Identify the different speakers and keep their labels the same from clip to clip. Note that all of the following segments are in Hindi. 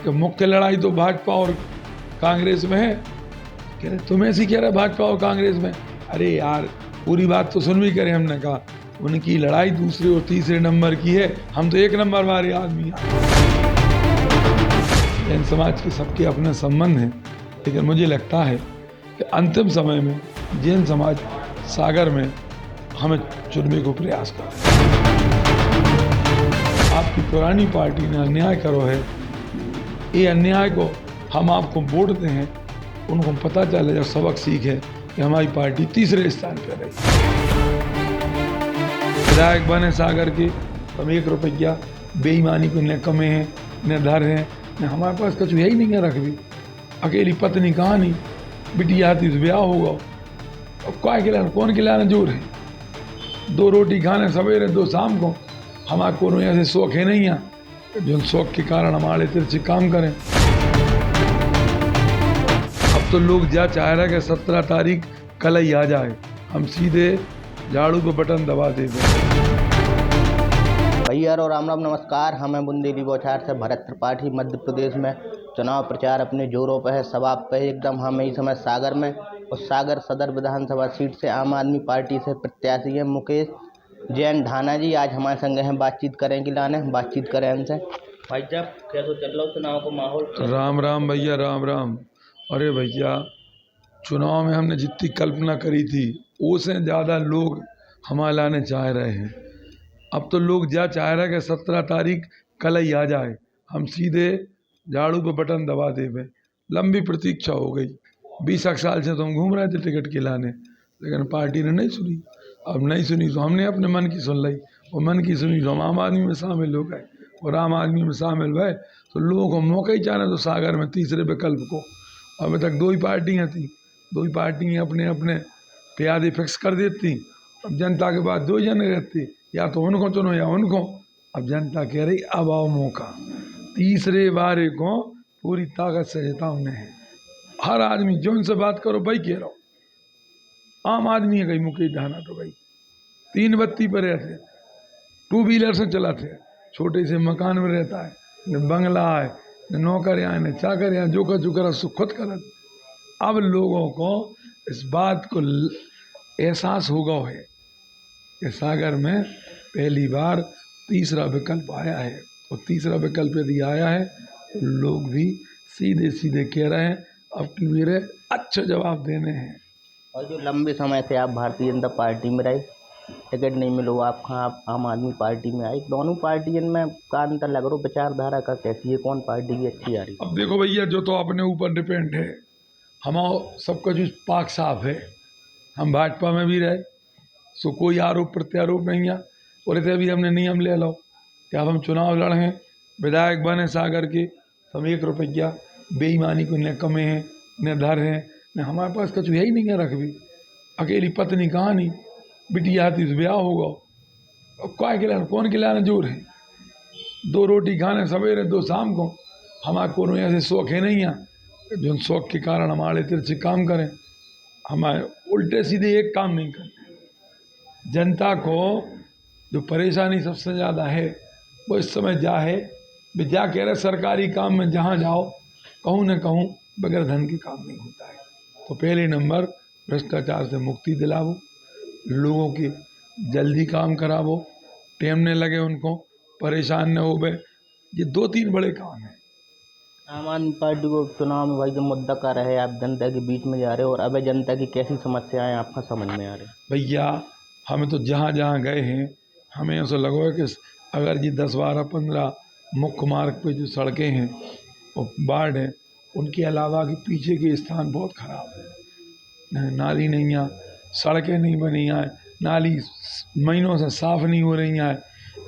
Speaker 1: कि मुख्य लड़ाई तो भाजपा और कांग्रेस में है। कह रहे तुम ऐसी कह रहे भाजपा और कांग्रेस में। अरे यार पूरी बात तो सुन भी करें। हमने कहा उनकी लड़ाई दूसरे और तीसरे नंबर की है, हम तो एक नंबर वाले आदमी हैं। जैन समाज के सबके अपने संबंध हैं, लेकिन मुझे लगता है कि अंतिम समय में जैन समाज सागर में हमें चुनने को प्रयास कर रहे हैं। आपकी पुरानी पार्टी ने अन्याय करो है, ये अन्याय को हम आपको वोट दें हैं, उनको पता चले जब सबक सीखे कि हमारी पार्टी तीसरे स्थान पर रही। विधायक बने सागर के हम 1 रुपया बेईमानी को न कमे हैं न धर हैं न हमारे पास कुछ है ही नहीं है। रख भी अकेली पत्नी कहानी बिटिया थी तो ब्याह होगा। अब क्या खिलाना, कौन खिलाना जोर है। 2 रोटी खाने सवेरे 2 शाम को। हमारे को ऐसे शौक है नहीं है जो शौक के कारण हमारे तिरछे काम करें। अब तो लोग जा चाह रहे कि 17 तारीख कल ही आ जाए, हम सीधे झाड़ू पे बटन दबा देते।
Speaker 2: भैया और राम राम नमस्कार। हमें बुंदेली बौछार से भरत त्रिपाठी। मध्य प्रदेश में चुनाव प्रचार अपने जोरों पर है, सभा पे एकदम। हम इस समय सागर में और सागर सदर विधानसभा सीट से आम आदमी पार्टी से प्रत्याशी हैं मुकेश जैन ढाना जी। आज हमारे संग हैं, बातचीत करेंगे, बातचीत करें हमसे। भाई साहब कैसे चल रहा हो चुनाव का माहौल?
Speaker 1: राम राम भैया, राम राम। अरे भैया चुनाव में हमने जितनी कल्पना करी थी उससे ज़्यादा लोग हमारे लाने चाह रहे हैं। अब तो लोग जा चाह रहे हैं कि 17 तारीख कल ही आ जाए, हम सीधे झाड़ू पे बटन दबा देवे। लंबी प्रतीक्षा हो गई, 20 साल से तो हम घूम रहे थे टिकट के लाने, लेकिन पार्टी ने नहीं सुनी। अब नहीं सुनी तो हमने अपने मन की सुन ली, और मन की सुनी तो हम आम आदमी में शामिल हो गए, और आम आदमी में शामिल हुए तो लोगों को मौका ही चाहना तो सागर में तीसरे विकल्प को। अभी तक 2 ही पार्टियाँ थी, 2 ही पार्टियाँ अपने अपने प्यादे फिक्स कर देती। अब जनता के बाद 2 जने रहती, या तो उनको चुनो या उनको। अब जनता कह रही अब आओ मौका, तीसरे बारे को पूरी ताकत से जता उन्हें है। हर आदमी जो उनसे बात करो भाई कह रहा हूँ, आम आदमी है गई मुकेश ढाना तो भाई 3 बत्ती पर रहते, 2 व्हीलर से चलाते, छोटे से मकान में रहता है, न बंगला है, न नौकर यहाँ न चाकर यहाँ, जो कर करा सो खुद करत। अब लोगों को इस बात को एहसास होगा है कि सागर में पहली बार तीसरा विकल्प आया है, और तीसरा विकल्प यदि आया है तो लोग भी सीधे सीधे कह रहे हैं अब कि मेरे अच्छे जवाब देने हैं।
Speaker 2: और जो लंबे समय से आप भारतीय जनता पार्टी में रहे, टिकट नहीं मिलो आपका, आप आम आदमी पार्टी में आई, दोनों पार्टी में का अंतर लग रहा, विचारधारा का कैसी है, कौन पार्टी की अच्छी आ रही?
Speaker 1: अब देखो भैया जो तो अपने ऊपर डिपेंड है, हमारा सबका जो पाक साफ है। हम भाजपा में भी रहे सो कोई आरोप प्रत्यारोप नहीं है, और इतने भी हमने नियम ले लो कि अब हम चुनाव लड़ें, विधायक बने सागर के हम 1 रुपया बेईमानी को न कमे हैं न धर हैं न हमारे पास कुछ है ही नहीं है। रख भी अकेली पत्नी कहानी बिटिया थी तो ब्याह होगा। अब क्या खिलाना, कौन खिलाना जोर है। 2 रोटी खाने सवेरे 2 शाम को। हमारे को ऐसे शौक है नहीं है जो शौक के कारण हमारे तिरछे काम करें। हमारे उल्टे सीधे एक काम नहीं करते। जनता को जो परेशानी सबसे ज़्यादा है वो इस समय जा है जा कह रहे सरकारी काम में जहाँ जाओ कहूँ न कहूँ बगैर धन के काम नहीं होता है। तो पहले नंबर भ्रष्टाचार से मुक्ति दिलाओ, लोगों के जल्दी काम करावो, टाइम न लगे उनको, परेशान न हो गए। ये 2-3 बड़े काम हैं।
Speaker 2: आम आदमी पार्टी को चुनाव में भाई जो मुद्दा का रहे, आप जनता के बीच में जा रहे हो, और अब जनता की कैसी समस्याएं आपका समझ में आ रही?
Speaker 1: भैया हमें तो जहाँ जहाँ गए हैं हमें ऐसा लगा है कि अगर ये 10, 12, 15 मुख्य मार्ग पे जो सड़कें हैं और वार्ड हैं, उनके अलावा के पीछे के स्थान बहुत ख़राब है। नाली नहीं है, सड़कें नहीं बनी हैं, नाली महीनों से साफ़ नहीं हो रही हैं।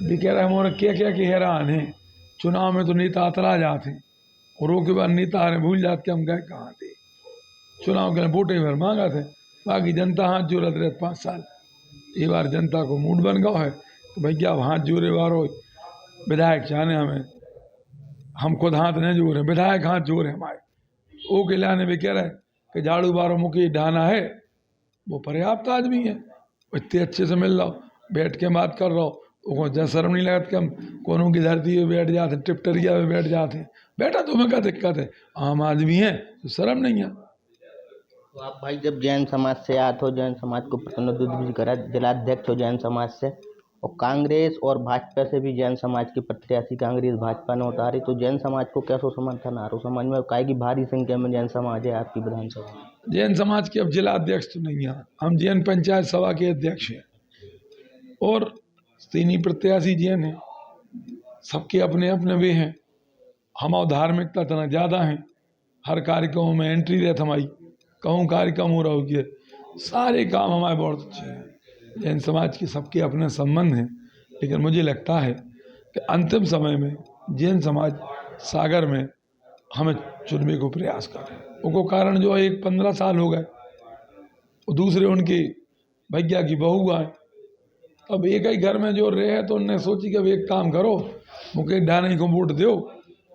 Speaker 1: भी कह रहे हमारे क्या क्या के हैरान हैं। चुनाव में तो नेता अतरा जाते हैं, और वो के बाद नेता ने भूल जाते हम गए कहाँ थे। चुनाव के लिए वोटें भर मांगा थे, बाकी जनता हाथ जोड़त रहे 5 साल। ये बार जनता को मूड बन गया है तो भैया अब हाथ जोड़े वारो विधायक चाहने हमें, हम खुद हाथ नहीं जोड़े, विधायक हाथ जोड़े हमारे। वो के लाने भी कह रहे कि झाड़ू बारो मुकेश ढाना है, वो पर्याप्त आदमी है, इतने अच्छे से मिल रहा हो, बैठ के बात कर रहा हो, वो जहाँ शर्म नहीं लगत कि हम कोनों की धरती पे बैठ जाते, टिपटरिया पे बैठ जाते। बैठा तो हमें क्या दिक्कत है, आम आदमी है तो शर्म नहीं है।
Speaker 2: तो आप भाई जब जैन समाज से आते हो, जैन समाज को प्रतिनिधित्व भी करा, जिलाध्यक्ष हो जैन समाज से, और कांग्रेस और भाजपा से भी जैन समाज की प्रत्याशी कांग्रेस भाजपा ने उतारी, तो जैन समाज को कैसो समर्थन आ रहा समाज में, काहे की भारी संख्या में जैन समाज है आपकी विधानसभा में?
Speaker 1: जैन समाज के अब जिला अध्यक्ष तो नहीं है, हम जैन पंचायत सभा के अध्यक्ष हैं और तीन प्रत्याशी जैन हैं, सबके अपने अपने वे हैं। हम धार्मिकता तना ज़्यादा हैं, हर कार्यक्रमों में एंट्री रहती हमारी, कहूँ कार्यक्रम हो रहा हो कि सारे काम हमारे बहुत अच्छे हैं। जैन समाज के सबके अपने संबंध हैं, लेकिन मुझे लगता है कि अंतिम समय में जैन समाज सागर में हमें चुनने को प्रयास कर रहे हैं। उनको कारण जो है, एक 15 साल हो गए, दूसरे उनके भैया की बहू आए, अब एक ही घर में जो रहे तो उनने सोची कि अब एक काम करो, मुकेश डानी को वोट दो,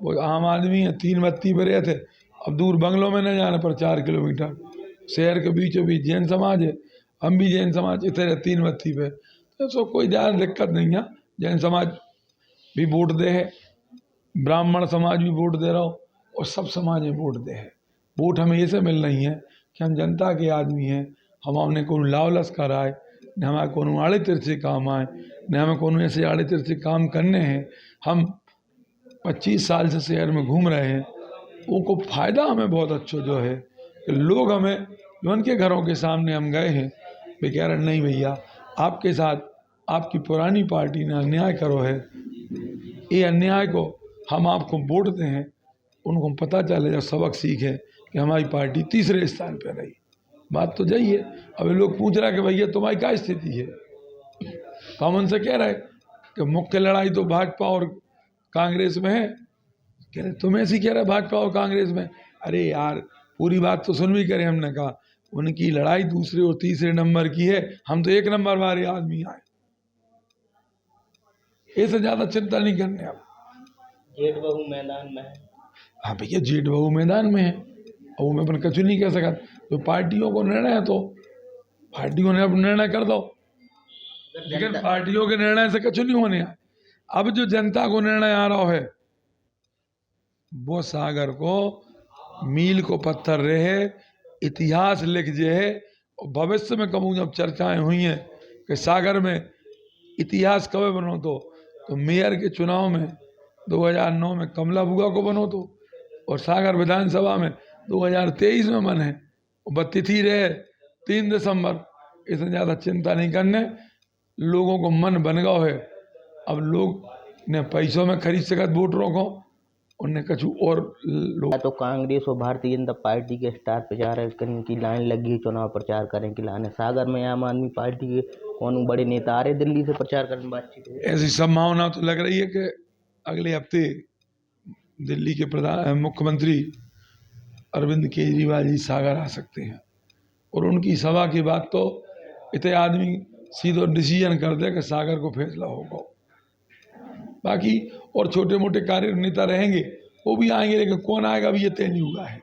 Speaker 1: वो आम आदमी है, 3 बत्ती पे रहे थे, अब दूर बंगलों में न जाने पर 4 किलोमीटर, शहर के बीचों बीच जैन समाज है, हम भी जैन समाज इतने 3 बत्ती पे, तो सो कोई ज़्यादा दिक्कत नहीं है। जैन समाज भी वोट दे है, ब्राह्मण समाज भी वोट दे रहा हो और सब समाज में वोट दे है। वोट हमें ऐसे मिल रही है कि हम जनता के आदमी हैं, हमने को लावलस कराए न, हमारे को आड़े तिरछे काम आए न, हमें को ऐसे आड़े तिरछे काम करने हैं। हम 25 साल से शहर में घूम रहे हैं, उनको फ़ायदा हमें बहुत अच्छा जो है कि लोग हमें, जो उनके घरों के सामने हम गए हैं, वे कह रहे नहीं भैया आपके साथ आपकी पुरानी पार्टी ने अन्याय करो है, ये अन्याय को हम आपको वोट दें हैं। उनको पता चले, जब सबक सीखे कि हमारी पार्टी तीसरे स्थान पर रही। बात तो यही है। अब लोग पूछ रहा है कि भैया तुम्हारी क्या स्थिति है, तो हम उनसे कह रहे कि मुख्य लड़ाई तो भाजपा और कांग्रेस में है। कह रहे तुम ऐसी कह रहे भाजपा और कांग्रेस में, अरे यार पूरी बात तो सुन भी करें। हमने कहा उनकी लड़ाई दूसरे और तीसरे नंबर की है, हम तो 1 नंबर वाले आदमी आए, इससे ज़्यादा चिंता नहीं करने। अब
Speaker 2: जेठ बहू मैदान में है।
Speaker 1: हाँ भैया, जेठ बहू मैदान में है और वो मैं अपन कछु नहीं कह सका, तो पार्टियों को निर्णय है तो पार्टियों ने अब निर्णय कर दो, लेकिन पार्टियों के निर्णय से कछु नहीं होने। अब जो जनता को निर्णय आ रहा है वो सागर को मील को पत्थर रहे, इतिहास लिख जे है। और भविष्य में कहूँ जब चर्चाएं हुई हैं कि सागर में इतिहास कब बनो, तो मेयर के चुनाव में 2009 में कमला बुआ को बनो तो, और सागर विधानसभा में 2023 में मन है, वो तिथि रहे 3 दिसंबर। इससे ज़्यादा चिंता नहीं करने, लोगों को मन बन गया है। अब लोग ने पैसों में खरीद सकत वोट रोको, उनने कछु और लोग
Speaker 2: तो कांग्रेस और भारतीय जनता पार्टी के स्टार प्रचारक की लाइन लगी, चुनाव प्रचार करें की लाने। सागर में आम आदमी पार्टी के कौन बड़े नेता आ रहे दिल्ली से प्रचार करने बातचीत?
Speaker 1: ऐसी संभावना तो लग रही है कि अगले हफ्ते दिल्ली के मुख्यमंत्री अरविंद केजरीवाल जी सागर आ सकते हैं, और उनकी सभा की बात तो इतने आदमी सीधो डिसीजन कर दे कि सागर को फैसला होगा। बाकी और छोटे मोटे कार्य नेता रहेंगे वो भी आएंगे, लेकिन कौन आएगा अभी ये तय नहीं हुआ है।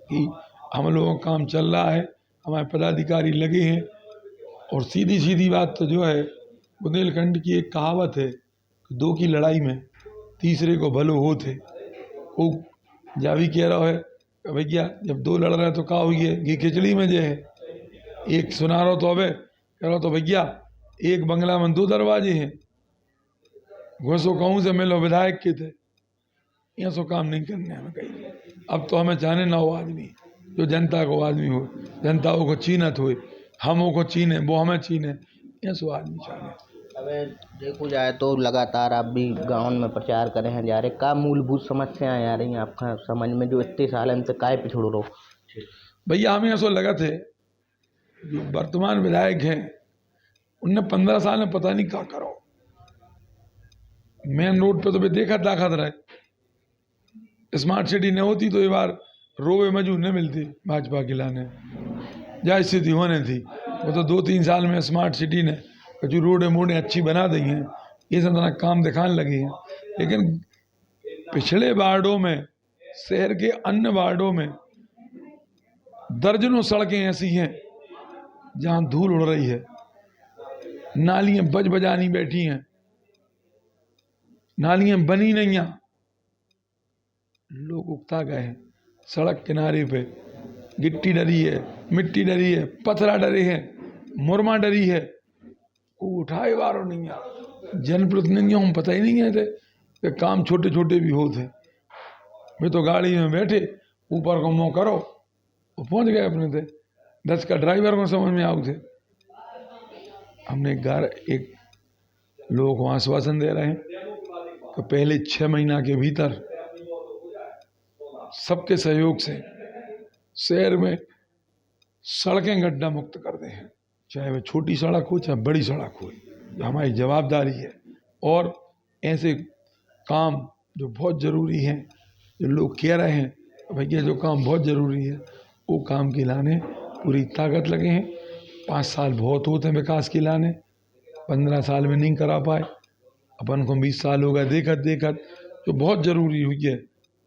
Speaker 1: कि हम लोगों का काम चल रहा है, हमारे पदाधिकारी लगे हैं, और सीधी सीधी बात तो जो है, बुंदेलखंड की एक कहावत है, 2 की लड़ाई में तीसरे को भलो होते। वो जा भी कह रहा है भैया जब 2 लड़ रहे हैं तो क्या हुई है, घी खिचड़ी में जो है एक सुना रहा तो अबे कह रहा तो भैया एक बंगला में 2 दरवाजे हैं, घुसो कहूँ से मिलो विधायक के थे। यहाँ सो काम नहीं करने हमें कहीं। अब तो हमें जाने ना हो आदमी जो जनता को आदमी हो, जनता को चीनत हो, हम को चीने वो हमें चीने, यहाँ सो आदमी चाहे।
Speaker 2: अब देखो जाए तो लगातार आप भी गाँव में प्रचार कर रहे हैं जा रहे, का मूलभूत समस्याएं आ रही हैं आपका समझ में, जो इतने साल हमसे काय पिछड़ रहो?
Speaker 1: भैया हमें ऐसा लगा थे जो वर्तमान विधायक हैं उनने 15 साल में पता नहीं क्या करो। मेन रोड पे तो भी देखा ताकत रहे, स्मार्ट सिटी न होती तो ये बार रोवे मजूर न मिलती भाजपा की लाने, जहाँ स्थिति होने थी। वो तो 2-3 साल में स्मार्ट सिटी ने जो रोडें मोड़ें अच्छी बना दी हैं, ये सब तरह काम दिखाने लगे हैं। लेकिन पिछले वार्डों में, शहर के अन्य वार्डों में दर्जनों सड़कें ऐसी हैं जहाँ धूल उड़ रही है, नालियाँ बज बजानी बैठी हैं, नालियाँ बनी नहीं हैं, लोग उकता गए हैं। सड़क किनारे पे गिट्टी डरी है, मिट्टी डरी है, पथरा डरे हैं, मुरमा डरी है, वो उठाए वारो नहीं आ। जनप्रतिनिधियों हम पता ही नहीं है थे कि काम छोटे छोटे भी होते। वे तो गाड़ी में बैठे, ऊपर को मुँह करो, वो पहुँच गए अपने थे। 10 का ड्राइवर को समझ में आऊ थे। हमने एक लोगों को आश्वासन दे रहे हैं कि पहले 6 महीना के भीतर सबके सहयोग से शहर में सड़कें गड्ढा मुक्त कर दें, चाहे वह छोटी सड़क हो चाहे बड़ी सड़क हो। ये हमारी जवाबदारी है। और ऐसे काम जो बहुत ज़रूरी हैं, जो लोग कह रहे हैं भैया जो काम बहुत ज़रूरी है, वो काम के लाने पूरी ताकत लगे हैं। 5 साल बहुत होते हैं विकास के लाने, 15 साल में नहीं करा पाए, अपन को 20 साल हो गए देखत देखत। जो बहुत ज़रूरी हुई है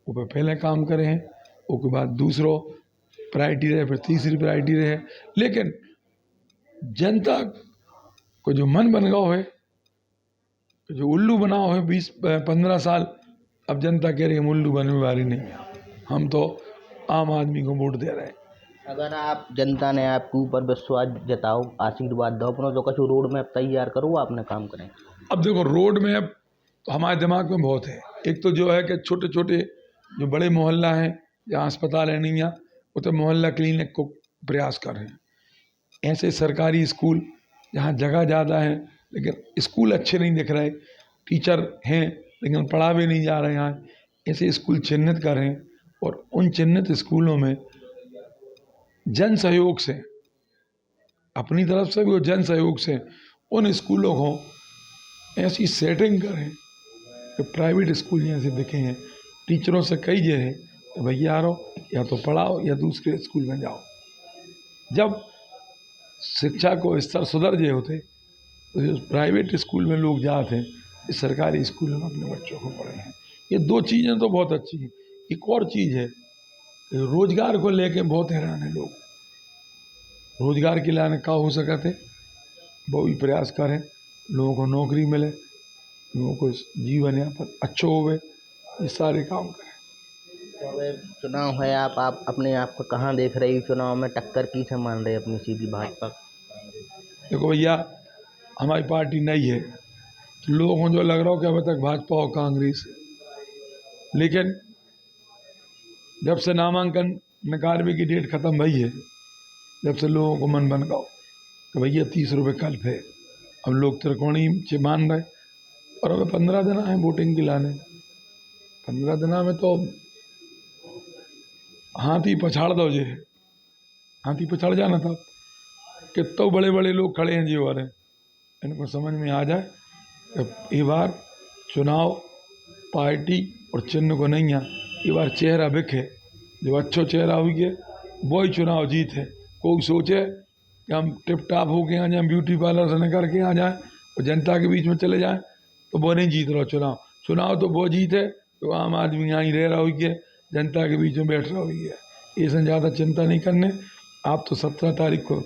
Speaker 1: वो पे पहले काम करे हैं, उसके बाद दूसरों प्रायोरिटी रहे, फिर तीसरी प्रायोरिटी रहे। लेकिन जनता को जो मन बन गया है, जो उल्लू बना हो है 20-15 साल, अब जनता कह रही है हम उल्लू बनने वाली नहीं है, हम तो आम आदमी को वोट दे रहे हैं।
Speaker 2: अगर आप जनता ने आपके ऊपर विश्वास जताओ, आशीर्वाद दो अपनों, तो कछु रोड मैप तैयार करो, आपने काम करें। अब
Speaker 1: देखो रोड मैप हमारे दिमाग में बहुत है। एक तो जो है कि छोटे छोटे जो बड़े मोहल्ला हैं जहाँ अस्पताल है नहीं, यहाँ तो मोहल्ला क्लिनिक को प्रयास कर रहे हैं। ऐसे सरकारी स्कूल जहाँ जगह ज़्यादा है लेकिन स्कूल अच्छे नहीं दिख रहे, टीचर हैं लेकिन पढ़ा भी नहीं जा रहे हैं, ऐसे स्कूल चिन्हित करें और उन चिन्हित स्कूलों में जन सहयोग से, अपनी तरफ से भी और जन सहयोग से उन स्कूलों को ऐसी सेटिंग करें कि प्राइवेट स्कूल जैसे दिखे हैं। टीचरों से कहिए कि भैया यारो या तो पढ़ाओ या दूसरे स्कूल में जाओ। जब शिक्षा को स्तर सुधर गए होते तो प्राइवेट स्कूल में लोग जाते हैं, इस सरकारी स्कूल में अपने बच्चों को पढ़े हैं। ये 2 चीज़ें तो बहुत अच्छी हैं। एक और चीज़ है, रोजगार को लेके बहुत हैरान है लोग। रोजगार के लाने का हो सका थे वो भी प्रयास करें, लोगों को नौकरी मिले, लोगों को जीवन यापन अच्छो होवे, ये सारे काम करें।
Speaker 2: तो अब चुनाव है, आप अपने आप को कहाँ देख रही चुनाव में, टक्कर किसे मान रहे अपनी सीधी भाजपा?
Speaker 1: देखो भैया हमारी पार्टी नहीं है तो लोगों को जो लग रहा हो कि अभी तक भाजपा और कांग्रेस, लेकिन जब से नामांकन नकारवे की डेट ख़त्म भई है, जब से लोगों को मन बन गया कि भैया 30 रुपये कल्प है, अब लोग त्रिकोणी से मान रहे। और अब 15 दिन हैं वोटिंग के लाने, 15 दिन में तो हाथी पछाड़ दो जे, हाथी पछाड़ जाना था। कितने बड़े बड़े लोग खड़े हैं जी हो रहे, इनको समझ में आ जाए कि ये बार चुनाव पार्टी और चिन्ह को नहीं है, ये बार चेहरा बिखे, जो अच्छो चेहरा हुई है वही चुनाव जीत है। कोई सोचे कि हम टिप टाप होके आ जाएँ, ब्यूटी पार्लर से निकल के आ जाएँ और जनता के बीच में चले जाएँ, तो वो नहीं जीत रहा चुनाव। चुनाव तो वो जीत है तो आम आदमी यहाँ ही रह रहा हुई है, जनता के बीच में बैठ रहा हुई है। इससे ज़्यादा चिंता नहीं करने। आप तो 17 तारीख को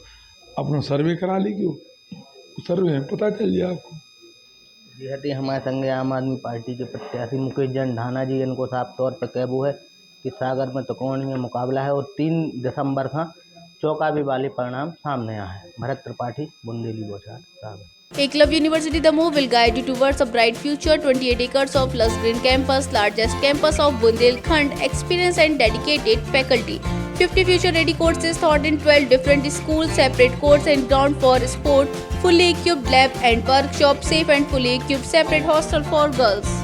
Speaker 1: अपना सर्वे करा ली, क्यों सर्वे में पता चल जाए आपको।
Speaker 2: जी हमारे संगे आम आदमी पार्टी के प्रत्याशी मुकेश जंढाना जी, इनको साफ तौर पर कहबू है कि सागर में त्रिकोणीय मुकाबला है और 3 दिसंबर का चौंकावे वाले परिणाम सामने आए हैं। भरत त्रिपाठी, बुंदेली बोछार, सागर।
Speaker 3: Eklavya University Damoh will guide you towards a bright future. 28 acres of lush green campus, largest campus of Bundelkhand, experienced and dedicated faculty. 50 future-ready courses taught in 12 different schools, separate courts and ground for sport, fully equipped lab and workshop, safe and fully equipped separate hostel for girls.